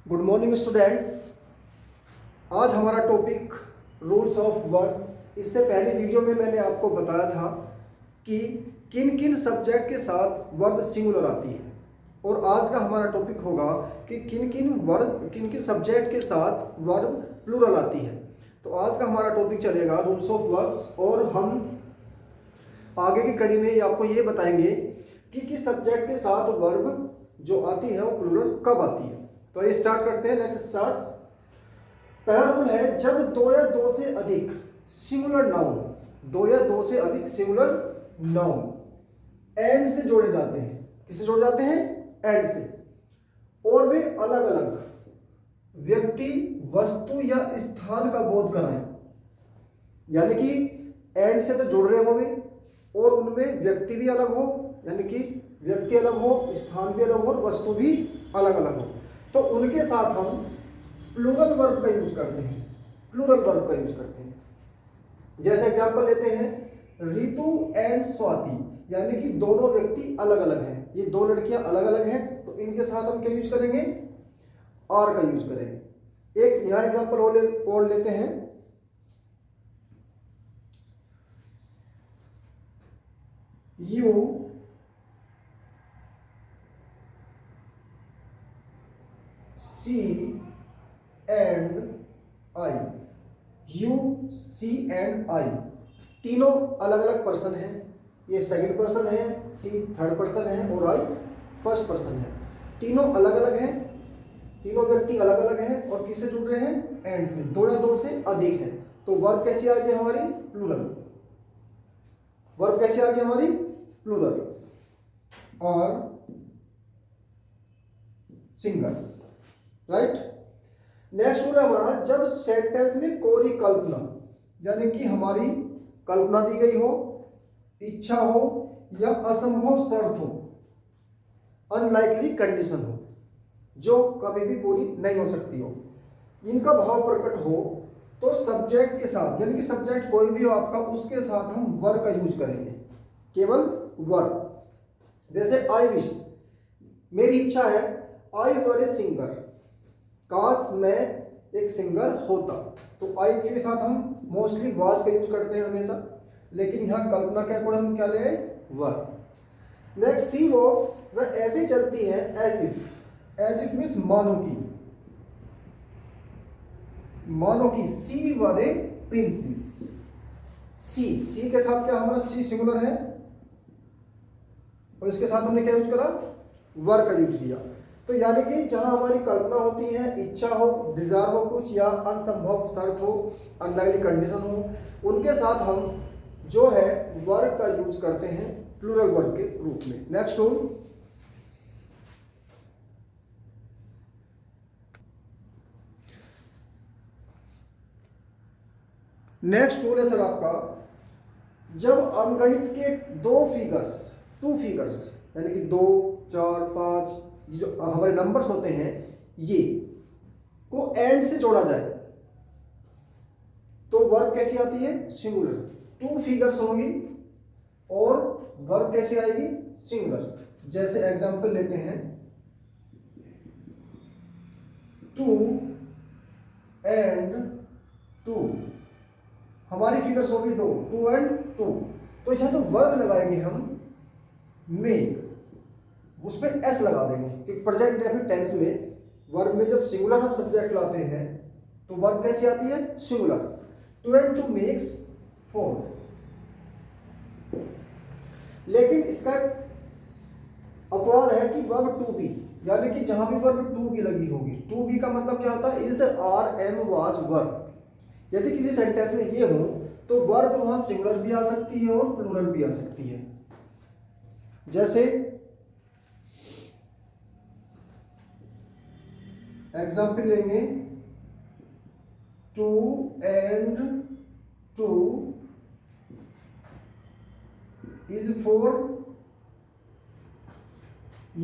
Good morning students. आज हमारा topic rules of verb. इससे पहली वीडियो में मैंने आपको बताया था कि किन किन सब्जेक्ट के साथ वर्ब सिंगुलर आती है, और आज का हमारा टॉपिक होगा कि किन किन सब्जेक्ट के साथ वर्ब प्लूरल आती है। तो आज का हमारा टॉपिक चलेगा रूल्स ऑफ वर्ब्स, और हम आगे की कड़ी में आपको ये बताएंगे कि किस सब्जेक्ट के साथ वर्ब जो आती है वो प्लूरल कब आती है। तो ये स्टार्ट करते हैं, लेट्स स्टार्ट। पहला रूल है, जब दो या दो से अधिक सिंगुलर नाउन, दो या दो से अधिक सिंगुलर नाउन एंड से जोड़े जाते हैं। किससे जोड़े जाते हैं? एंड से, और वे अलग अलग व्यक्ति, वस्तु या स्थान का बोध कराएं। यानी कि एंड से तो जुड़ रहे होंगे और उनमें व्यक्ति भी अलग हो, यानी कि व्यक्ति अलग हो, स्थान भी अलग हो और वस्तु भी अलग अलग हो, तो उनके साथ हम प्लूरल वर्ब का यूज करते हैं। प्लूरल वर्ब का यूज करते हैं। जैसे एग्जांपल लेते हैं, रितु एंड स्वाति, यानी कि दोनों व्यक्ति अलग अलग हैं, ये दो लड़कियां अलग अलग हैं, तो इनके साथ हम क्या यूज करेंगे? आर का यूज करेंगे। एक यहां एग्जांपल और लेते हैं, you she and I. You she and I तीनों अलग अलग पर्सन हैं। ये सेकंड पर्सन है, सी थर्ड पर्सन है और आई फर्स्ट पर्सन है। तीनों अलग अलग हैं, तीनों व्यक्ति अलग अलग हैं, और किससे जुड़ रहे हैं? एंड से। दो या दो से अधिक है, तो वर्ब कैसी आ गई हमारी? प्लूरल। वर्ब कैसी आ गई हमारी? प्लूरल और सिंगल्स, राइट। नेक्स्ट रूल है हमारा, जब सेंटेंस में कोई कल्पना, यानी कि हमारी कल्पना दी गई हो, इच्छा हो या असंभव शर्त हो, अनलाइकली कंडीशन हो, जो कभी भी पूरी नहीं हो सकती हो, इनका भाव प्रकट हो, तो सब्जेक्ट के साथ, यानी कि सब्जेक्ट कोई भी हो आपका, उसके साथ हम वर्ब का यूज करेंगे, केवल वर्ब। जैसे आई विश, मेरी इच्छा है, आई वर ए सिंगर, काश मैं एक सिंगर होता, तो आई के साथ हम मोस्टली वाज का यूज करते हैं हमेशा, लेकिन यहाँ कल्पना के अकॉर्डिंग हम क्या ले? वर्ब। नेक्स्ट, सी वॉक्स, वह ऐसे चलती है, एज इफ मीन्स मानो की, मानो की सी वर ए प्रिंसेस। सी के साथ क्या हमारा? सी सिंगुलर है, और इसके साथ हमने क्या यूज करा? वर्ब का यूज किया। तो यानी कि जहां हमारी कल्पना होती है, इच्छा हो, डिजायर हो कुछ, या असंभव शर्त हो, अनलाइकली कंडीशन हो, उनके साथ हम जो है वर्ब का यूज करते हैं प्लूरल वर्ब के रूप में। नेक्स्ट रूल, नेक्स्ट रूल है सर आपका, जब अंकगणित के दो फिगर्स, टू फिगर्स, यानी कि 2, 4, 5, ये जो हमारे नंबर्स होते हैं, ये को एंड से जोड़ा जाए, तो वर्ब कैसी आती है? सिंगुलर। टू फिगर्स होंगी और वर्ब कैसी आएगी? सिंगुलर्स। जैसे एग्जांपल लेते हैं, 2 एंड 2, हमारी फिगर्स होगी 2, 2 एंड 2, तो यहाँ तो वर्ब लगाएंगे हम में, उसमें एस लगा देंगे, कि प्रेजेंट डेफिनिट टेंस में वर्ब में जब सिंगुलर हम सब्जेक्ट लाते हैं तो वर्ब कैसी आती है? सिंगुलर। 2 and 2 makes 4। लेकिन इसका अपवाद है कि वर्ब टू बी, यानी कि जहां भी वर्ब टू बी लगी होगी, टू बी का मतलब क्या होता है? Is, are, am, was, verb. यदि किसी सेंटेंस में ये हो तो वर्ब वहां सिंगुलर भी आ सकती है और प्लूरल भी आ सकती है। जैसे एग्जाम्पल लेंगे, 2 एंड 2 इज 4,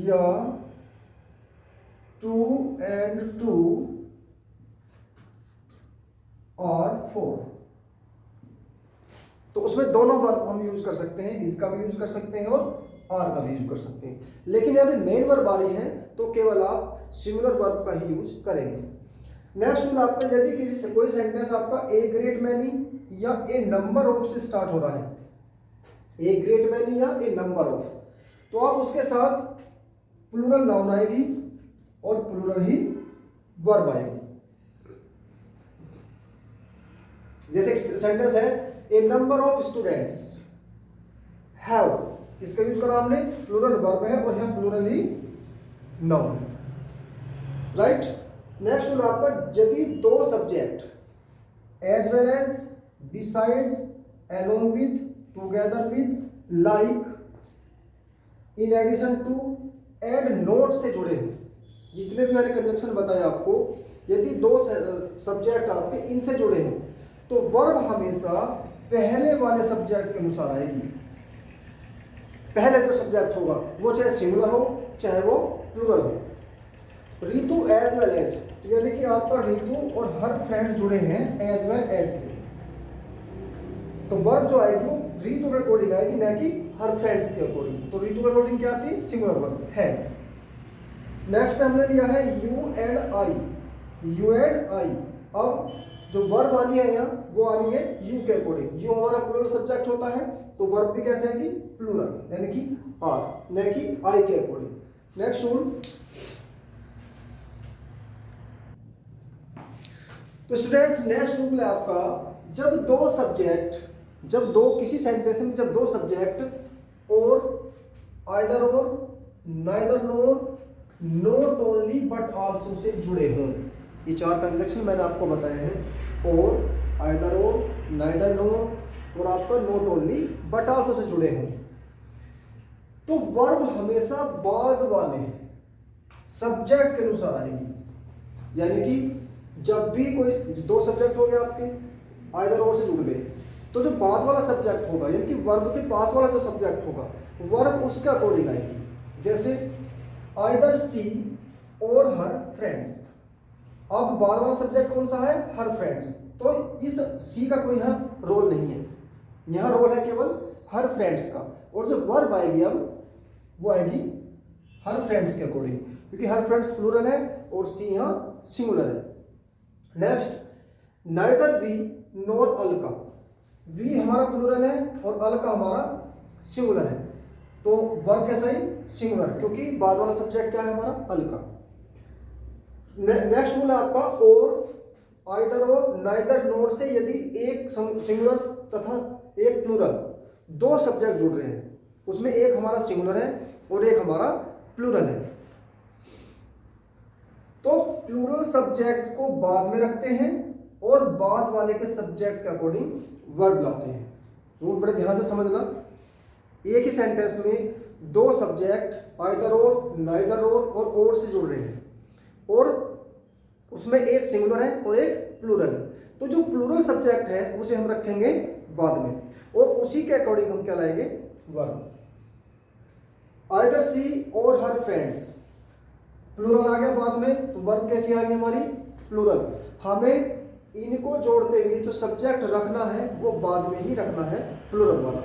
या 2 एंड 2 और 4। तो उसमें दोनों वर्ब हम यूज कर सकते हैं, इसका भी यूज कर सकते हैं और आर का भी यूज कर सकते हैं, लेकिन यदि मेन वर्ब वाली है तो केवल आप सिंगुलर वर्ब का ही यूज करेंगे। नेक्स्ट रूल आपका, यदि किसी से कोई सेंटेंस आपका ए ग्रेट मैनी या ए नंबर ऑफ से स्टार्ट हो रहा है, ए ग्रेट मैनी या ए नंबर ऑफ, तो आप उसके साथ प्लूरल नाउन आएगी और प्लूरल ही वर्ब आएगी। जैसे सेंटेंस है a number of students have, इसका यूज करा हमने, प्लूरल वर्ब है और यहाँ प्लूरल ही नाउन, राइट। नेक्स्ट रूल आपका, यदि दो subject as well as, besides, along with, together with, like, in addition to, and not से जुड़े हैं, जितने भी मैंने कंजंक्शन बताया आपको, यदि दो सब्जेक्ट आपके इनसे जुड़े हैं तो वर्ब हमेशा पहले वाले सब्जेक्ट के अनुसार आएगी। पहले जो सब्जेक्ट होगा वो चाहे सिंगुलर हो चाहे वो प्लूरल हो। रितु एज वेल एज, तो यानी कि आपका रितु और हर फ्रेंड जुड़े हैं एज वेल एज से, तो वर्ब जो आएगी वो रितु के अकॉर्डिंग आएगी, ना कि हर फ्रेंड्स के अकॉर्डिंग। तो रितु के अकॉर्डिंग क्या आती है? Singular verb has. नेक्स्ट पे हमने लिया है you and I, you and I. अब जो वर्ब आनी है यहाँ वो आनी है यू के अकॉर्डिंग। यू हमारा प्लूरल सब्जेक्ट होता है तो वर्ब भी कैसे आएगी? प्लूरल, यानी कि आर, न कि आई के अकॉर्डिंग। नेक्स्ट रूल, तो स्टूडेंट्स नेक्स्ट रूल है आपका, जब दो किसी सेंटेंस में जब दो सब्जेक्ट और, आइदर और, neither NOR, not only but also say जुड़े हों। ये चार कंजक्शन मैंने आपको बताए हैं, और, आइदर और, नाइदर नोर और आपका not only but also say जुड़े हों, तो वर्ब हमेशा बाद वाले सब्जेक्ट के अनुसार आएगी। यानी कि जब भी कोई दो सब्जेक्ट हो गए आपके, आइदर और से जुड़ गए, तो जो बाद वाला सब्जेक्ट होगा यानी कि वर्ब के पास वाला जो सब्जेक्ट होगा वर्ब उसके अकॉर्डिंग आएगी। जैसे आइदर सी और हर फ्रेंड्स, अब बाद वाला सब्जेक्ट कौन सा है? हर फ्रेंड्स, तो इस सी का कोई यहाँ रोल नहीं है, यहाँ रोल है केवल हर फ्रेंड्स का, और जो वर्ब आएगी अब वो आएगी हर फ्रेंड्स के अकॉर्डिंग, क्योंकि हर फ्रेंड्स प्लूरल है और सी यहाँ सिंगुलर है। Next, neither we nor Alka, we हमारा प्लूरल है और अलका हमारा सिंगुलर है, तो वर्ब कैसा है? सिंगुलर, क्योंकि बाद वाला सब्जेक्ट क्या है हमारा? अलका। नेक्स्ट रूल है आपका और, आइदर और, नाइदर नॉर से यदि एक सिंगुलर तथा एक प्लूरल दो सब्जेक्ट जुड़ रहे हैं, उसमें एक हमारा सिंगुलर है और एक हमारा प्लूरल है, तो प्लूरल सब्जेक्ट को बाद में रखते हैं और बाद वाले के सब्जेक्ट के अकॉर्डिंग वर्ब लाते हैं। रूल बड़े ध्यान से समझना, एक ही सेंटेंस में दो सब्जेक्ट आइदर और, नाइदर और से जुड़ रहे हैं, और उसमें एक सिंगुलर है और एक प्लूरल है, तो जो प्लूरल सब्जेक्ट है उसे हम रखेंगे बाद में, और उसी के अकॉर्डिंग हम क्या लाएंगे? वर्ब। आइदर सी और हर फ्रेंड्स, प्लूरल आ गया बाद में, तो वर्ब कैसी आ गई हमारी? प्लूरल। हमें इनको जोड़ते हुए जो सब्जेक्ट रखना है वो बाद में ही रखना है, प्लूरल वाला।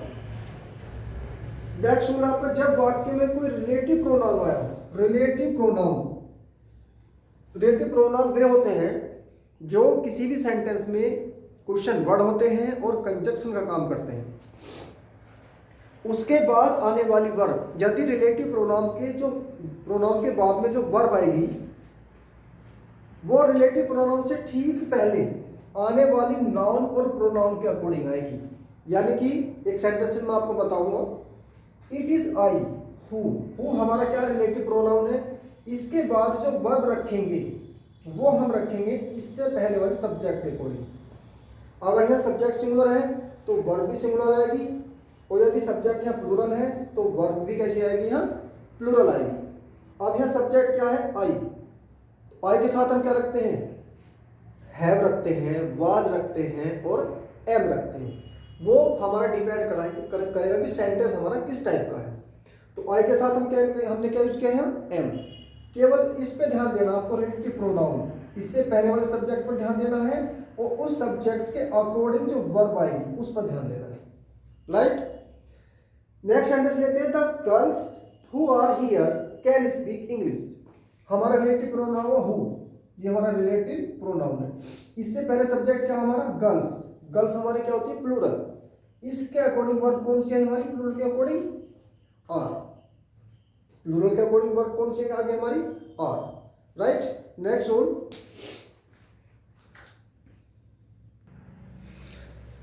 नेक्स्ट रूल आपका, जब वाक्य में कोई रिलेटिव प्रोनाउन आया हो, रिलेटिव प्रोनाउन वे होते हैं जो किसी भी सेंटेंस में क्वेश्चन वर्ड होते हैं और कंजक्शन का काम करते हैं, उसके बाद आने वाली वर्ब, यदि रिलेटिव प्रोनाउन के बाद में जो वर्ब आएगी वो रिलेटिव प्रोनाउन से ठीक पहले आने वाली नाउन और प्रोनाउन के अकॉर्डिंग आएगी। यानी कि एक सेंटेंस में आपको बताऊंगा, इट इज आई हु हमारा क्या रिलेटिव प्रोनाउन है, इसके बाद जो वर्ब रखेंगे वो हम रखेंगे इससे पहले वाले सब्जेक्ट के अकॉर्डिंग। अगर यहाँ सब्जेक्ट सिंगुलर है तो वर्ब भी सिंगुलर आएगी, और यदि सब्जेक्ट यहाँ प्लूरल है तो वर्ब भी कैसी आएगी? यहाँ प्लूरल आएगी। अब यहाँ सब्जेक्ट क्या है? आई, आई के साथ हम क्या रखते हैं? हैव रखते हैं, वाज रखते हैं और एम रखते हैं। वो हमारा डिपेंड करेगा कि सेंटेंस हमारा किस टाइप का है। तो आई के साथ हमने क्या यूज किया है? एम। केवल इस पे ध्यान देना आपको, रिलेटिव प्रोनाउन, इससे पहले वाले सब्जेक्ट पर ध्यान देना है और उस सब्जेक्ट के अकॉर्डिंग जो वर्ब आएगी उस पर ध्यान देना है, राइट। नेक्स्ट सेंटेंस लेते हैं, the girls who are here can speak English. हमारा रिलेटिव प्रोनाउन हुआ हु, ये हमारा रिलेटिव प्रोनाउन है। इससे पहले सब्जेक्ट क्या हमारा गर्ल्स, गर्ल्स हमारी क्या होती है प्लूरल। इसके अकॉर्डिंग वर्ब कौन सी है हमारी प्लूरल के अकॉर्डिंग आर, प्लूरल के अकॉर्डिंग वर्ब कौन सी है आगे हमारी आर, राइट। नेक्स्ट रूल,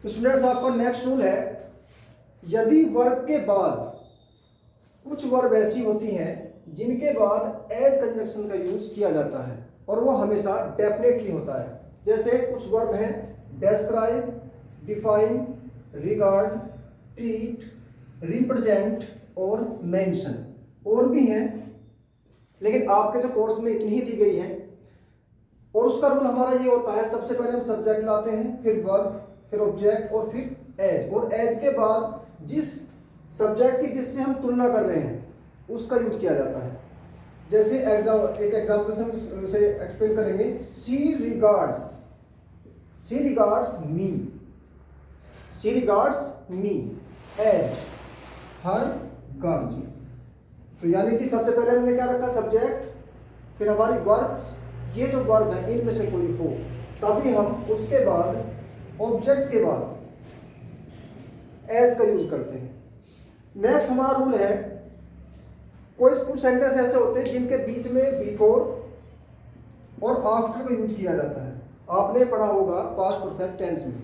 तो स्टूडेंट्स आपका नेक्स्ट रूल है, यदि वर्ब के बाद कुछ वर्ब ऐसी होती हैं जिनके बाद एज कंजक्शन का यूज किया जाता है और वो हमेशा डेफिनेटली होता है। जैसे कुछ वर्ब हैं describe, define, regard, treat, represent और मेंशन, और भी हैं लेकिन आपके जो कोर्स में इतनी ही दी गई है। और उसका रूल हमारा ये होता है, सबसे पहले हम सब्जेक्ट लाते हैं, फिर वर्ब, फिर ऑब्जेक्ट और फिर एज, और एज के बाद जिस सब्जेक्ट की जिससे हम तुलना कर रहे हैं उसका यूज किया जाता है। जैसे एक एग्जाम्पल से हम उसे एक्सप्लेन करेंगे, she regards me, she regards me as her girl. तो यानी कि सबसे पहले हमने क्या रखा सब्जेक्ट, फिर हमारी वर्ब्स, ये जो वर्ब है इनमें से कोई हो, तभी हम उसके बाद ऑब्जेक्ट के बाद एज का यूज करते हैं। नेक्स्ट हमारा रूल है, कोई कुछ सेंटेंस ऐसे होते हैं जिनके बीच में बिफोर और आफ्टर का यूज किया जाता है। आपने पढ़ा होगा पास्ट परफेक्ट टेंस में,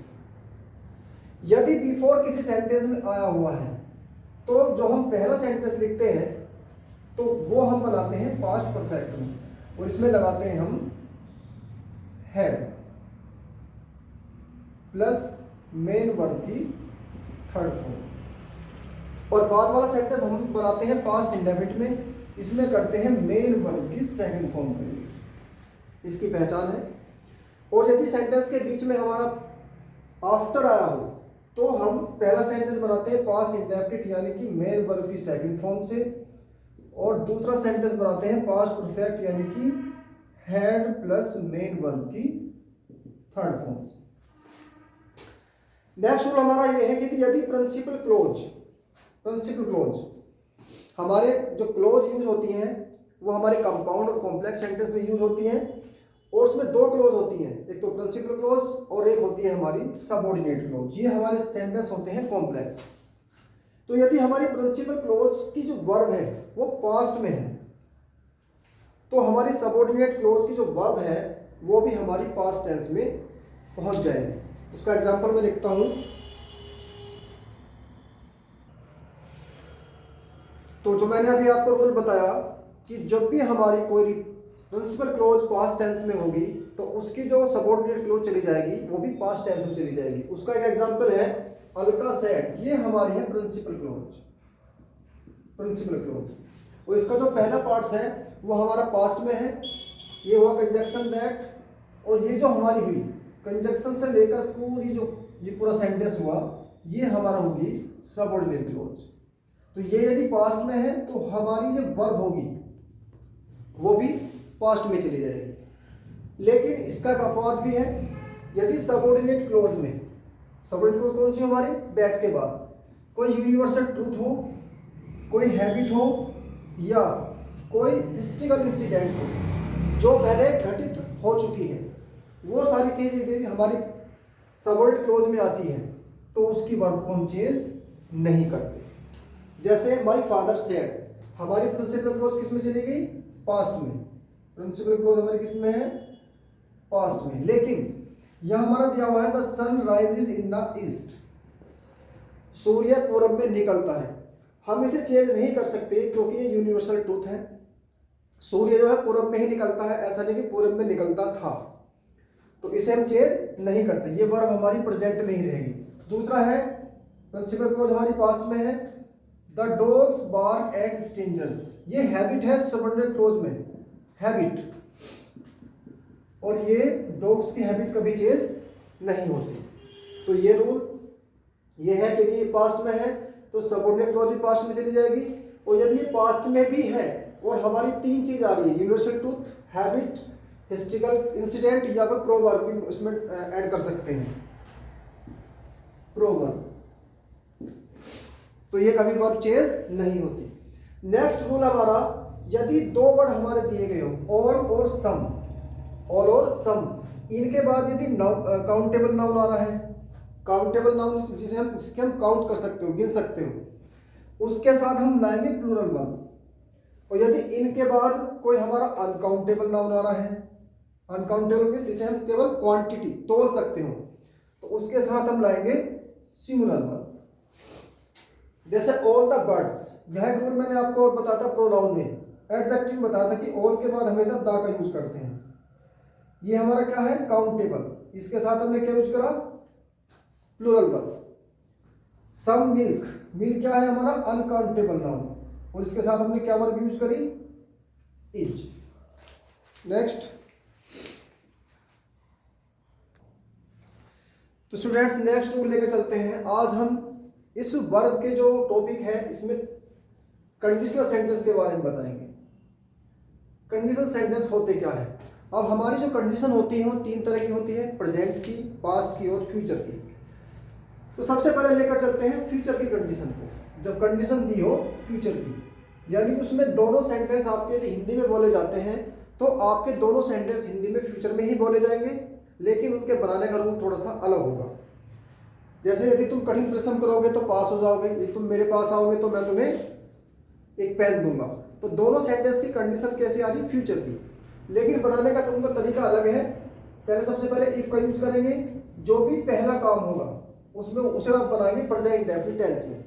यदि बिफोर किसी सेंटेंस में आया हुआ है तो जो हम पहला सेंटेंस लिखते हैं तो वो हम बनाते हैं पास्ट परफेक्ट में, और इसमें लगाते हैं हम हैड प्लस मेन वर्ब की थर्ड फॉर्म, और बाद वाला सेंटेंस हम बनाते हैं पास्ट इंडेफिनिट में, इसमें करते हैं मेन वर्ब की सेकंड फॉर्म का यूज। इसकी पहचान है। और यदि सेंटेंस के बीच में हमारा आफ्टर आया हो तो हम पहला सेंटेंस बनाते हैं पास्ट इंडेफिनिट यानी कि मेन वर्ब की सेकंड फॉर्म से, और दूसरा सेंटेंस बनाते हैं पास्ट परफेक्ट यानी कि हैड प्लस मेन वर्ब की थर्ड फॉर्म से। नेक्स्ट रूल हमारा ये है कि यदि प्रिंसिपल क्लोज हमारे जो क्लोज यूज होती हैं वो हमारे कंपाउंड और कॉम्प्लेक्स सेंटेंस में यूज होती हैं, और उसमें दो क्लोज होती हैं, एक तो प्रिंसिपल क्लोज और एक होती है हमारी सबऑर्डिनेट क्लोज। ये हमारे सेंटेंस होते हैं कॉम्प्लेक्स। तो यदि हमारी प्रिंसिपल क्लोज की जो वर्ब है वो पास्ट में है तो हमारी सबऑर्डिनेट क्लोज की जो वर्ब है वो भी हमारी पास्ट टेंस में पहुंच जाएगी। उसका एग्जांपल मैं लिखता हूं, तो जो मैंने अभी आपको रूल बताया कि जब भी हमारी कोई प्रिंसिपल क्लोज पास्ट टेंस में होगी तो उसकी जो सबऑर्डिनेट क्लोज चली जाएगी वो भी पास्ट टेंस में चली जाएगी। उसका एक एग्जांपल है अलका सेड, ये हमारी है प्रिंसिपल क्लोज, और इसका जो पहला पार्ट्स है वो हमारा पास्ट में है, ये हुआ कंजक्शन दैट, और ये जो हमारी हुई कंजक्शन से लेकर पूरी जो ये पूरा सेंटेंस हुआ ये हमारा होगी सबऑर्डिनेट क्लोज। तो ये यदि पास्ट में है तो हमारी जो वर्ब होगी वो भी पास्ट में चली जाएगी। लेकिन इसका एक अपवाद भी है, यदि सबऑर्डिनेट क्लोज में, सबऑर्डिनेट क्लोज कौन सी हमारी दैट के बाद कोई यूनिवर्सल ट्रूथ हो, कोई हैबिट हो या कोई हिस्ट्रिकल इंसिडेंट हो जो पहले घटित हो चुकी है, वो सारी चीज़ यदि हमारी सबऑर्डिनेट क्लोज में आती है तो उसकी वर्ब को हम चेंज नहीं करते। जैसे माय फादर सेड, हमारी प्रिंसिपल क्लोज किस में चली गई पास्ट में, प्रिंसिपल क्लोज हमारी किस में है पास्ट में। लेकिन यह हमारा दिया हुआ है the sun rises in the east, सूर्य पूरब में निकलता है, हम इसे चेंज नहीं कर सकते क्योंकि ये यूनिवर्सल ट्रूथ है। सूर्य जो है पूरब में ही निकलता है, ऐसा नहीं कि पूरब में निकलता था, तो इसे हम चेंज नहीं करते, ये वर्ब हमारी प्रेजेंट में ही रहेगी। दूसरा है प्रिंसिपल क्लोज हमारी पास्ट में है, the dogs bark at strangers, ये हैबिट है सबऑर्डिनेट क्लोज में, हैबिट, और ये डॉग्स की हैबिट कभी चेंज नहीं होती। तो ये रूल ये है कि यदि ये पास्ट में है तो सबऑर्डिनेट क्लोज भी पास्ट में चली जाएगी, और यदि ये पास्ट में भी है और हमारी तीन चीज आ रही है universal truth, habit, historical incident या फिर प्रोवर्ब भी उसमें ऐड कर सकते हैं, प्रोवर्ब। तो ये कभी वर्ब चेंज नहीं होती। नेक्स्ट रूल हमारा, यदि दो वर्ड हमारे दिए गए हो ऑल और सम, ऑल और सम, इनके बाद यदि काउंटेबल नाउन आ रहा है, काउंटेबल नाउन जिसके हम काउंट कर सकते हो, गिन सकते हो, उसके साथ हम लाएंगे प्लूरल वर्ब। और यदि इनके बाद कोई हमारा अनकाउंटेबल नाउन आ रहा है, अनकाउंटेबल मीन्स जिसे हम केवल क्वांटिटी तोल सकते हो, तो उसके साथ हम लाएंगे सिंगुलर वर्ब। जैसे ऑल द बर्ड्स, यह रूल मैंने आपको और बताया था प्रोनाउन में, एडजेक्टिव बताया था कि ऑल के बाद हमेशा द का यूज करते हैं। ये हमारा क्या है, काउंटेबल, इसके साथ हमने क्या यूज करा, plural verb. Some milk, milk क्या है हमारा, अनकाउंटेबल नाउन, और इसके साथ हमने क्या वर्ब यूज करी, इज। नेक्स्ट, तो स्टूडेंट्स नेक्स्ट रूल लेकर चलते हैं। आज हम इस वर्ब के जो टॉपिक है इसमें कंडीशनल सेंटेंस के बारे में बताएंगे। कंडीशनल सेंटेंस होते क्या है। अब हमारी जो कंडीशन होती है वो तीन तरह की होती है, प्रेजेंट की, पास्ट की और फ्यूचर की। तो सबसे पहले लेकर चलते हैं फ्यूचर की कंडीशन को। जब कंडीशन दी हो फ्यूचर की, यानी कि उसमें दोनों सेंटेंस आपके यदि हिंदी में बोले जाते हैं तो आपके दोनों सेंटेंस हिंदी में फ्यूचर में ही बोले जाएंगे, लेकिन उनके बनाने का रूल थोड़ा सा अलग होगा। जैसे यदि तुम कठिन परिश्रम करोगे तो पास हो जाओगे, यदि तुम मेरे पास आओगे तो मैं तुम्हें एक पेन दूंगा। तो दोनों सेंटेंस की कंडीशन कैसी आ रही, फ्यूचर की, लेकिन बनाने का उनका तरीका अलग है। पहले सबसे पहले इफ का यूज करेंगे, जो भी पहला काम होगा उसमें उसे आप बनाएंगे प्रेजेंट इंडेफिनिट टेंस में,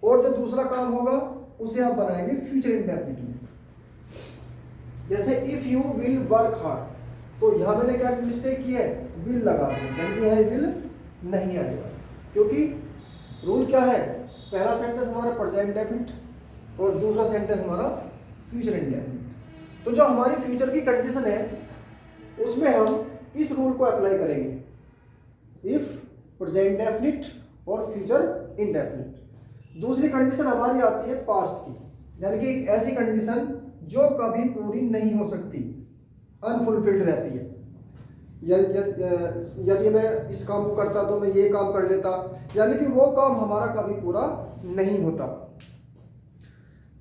और जो दूसरा काम होगा उसे आप बनाएंगे फ्यूचर इंडेफिनिट में। जैसे if you will work hard, तो यहां मैंने क्या मिस्टेक की है, विल लगा दी, यानी यह विल नहीं आएगा, क्योंकि रूल क्या है, पहला सेंटेंस हमारा प्रेजेंट इंडेफिनिट और दूसरा सेंटेंस हमारा फ्यूचर इंडेफिनिट। तो जो हमारी फ्यूचर की कंडीशन है उसमें हम इस रूल को अप्लाई करेंगे, इफ, प्रेजेंट इंडेफिनिट और फ्यूचर इंडेफिनिट। दूसरी कंडीशन हमारी आती है पास्ट की, यानी कि एक ऐसी कंडीशन जो कभी पूरी नहीं हो सकती, अनफुलफिल्ड रहती है। यदि मैं इस काम को करता तो मैं ये काम कर लेता, यानी कि वो काम हमारा कभी पूरा नहीं होता।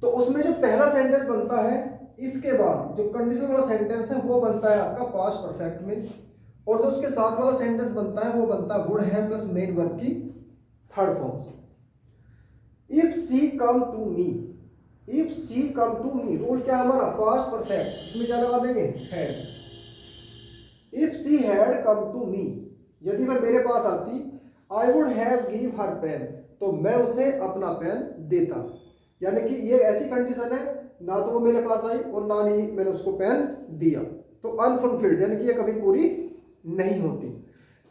तो उसमें जो पहला सेंटेंस बनता है इफ के बाद, जो कंडीशन वाला सेंटेंस है वो बनता है आपका पास्ट परफेक्ट में, और जो उसके साथ वाला सेंटेंस बनता है वो बनता है would have plus main verb की थर्ड फॉर्म से। If she come to me, if she come to me, rule क्या है हमारा, पास्ट परफेक्ट, इसमें क्या लगा देंगे, had. If she had come to me, यदि वह मेरे पास आती, I would have give her pen, तो मैं उसे अपना पेन देता। यानी कि ये ऐसी कंडीशन है, ना तो वो मेरे पास आई और ना ही मैंने उसको पेन दिया, तो अनफुलफिल्ड, यानी कि ये कभी पूरी नहीं होती।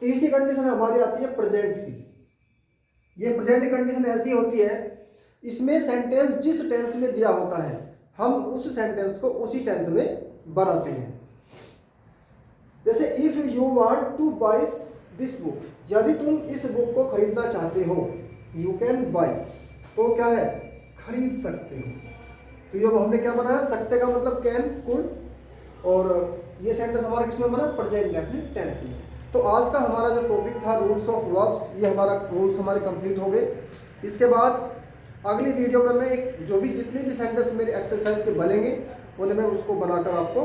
तीसरी कंडीशन हमारी आती है प्रेजेंट की। ये प्रेजेंट कंडीशन ऐसी होती है, इसमें सेंटेंस जिस टेंस में दिया होता है हम उस सेंटेंस को उसी टेंस में बनाते हैं। जैसे if you want to buy this book, यदि तुम इस बुक को खरीदना चाहते हो, यू कैन बाय, तो क्या है, खरीद सकते हो। तो ये हमने क्या बनाया, सकते का मतलब कैन, कुड, और ये सेंटेंस हमारा किसमें बना, प्रेजेंट इंडेफिनिट टेंस में। तो आज का हमारा जो टॉपिक था रूल्स ऑफ वर्ब्स, ये हमारा रूल्स हमारे कंप्लीट हो गए। इसके बाद अगली वीडियो में मैं जो भी जितने भी सेंटेंस मेरे एक्सरसाइज के बनेंगे उन्हें मैं उसको बनाकर आपको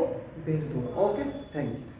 भेज दूँगा। Okay, thank you.